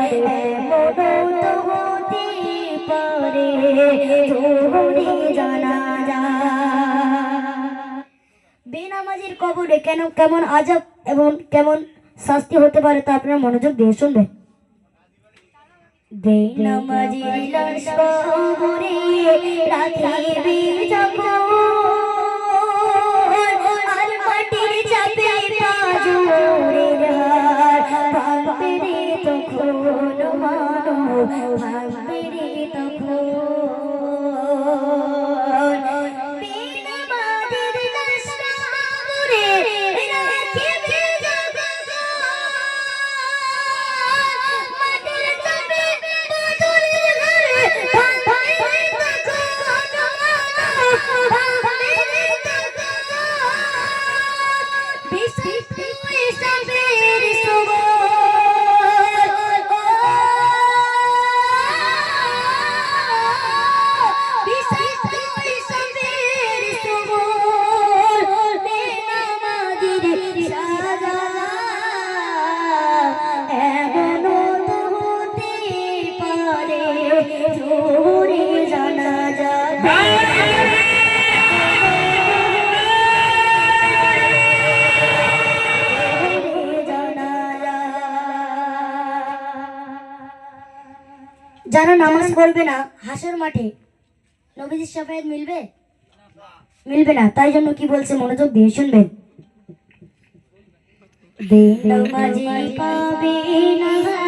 এমনও তো হতে পারে জোহরে জানাজা। বেনামাজির কবরে কেন কেমন আযাব এবং কেমন শাস্তি হতে পারে তা আপনারা মনোযোগ দিয়ে শুনবেন। বেনামাজির লাশ কবরে রাখিবি যখন আর মাটির চাপে পাঁজরের হাড় ভাঙবে রে তখন মানব ভাঙবে রে তখন। বেনামাজির লাশ কবরে রাখিবি যারা নামাজ পড়বে না হাসর মাঠে নবীজির শাফায়াত মিলবে মিলবে না। তাই জন্য কি বলছে মনোযোগ দিয়ে শুনবেন। বেনামাজি পাবে না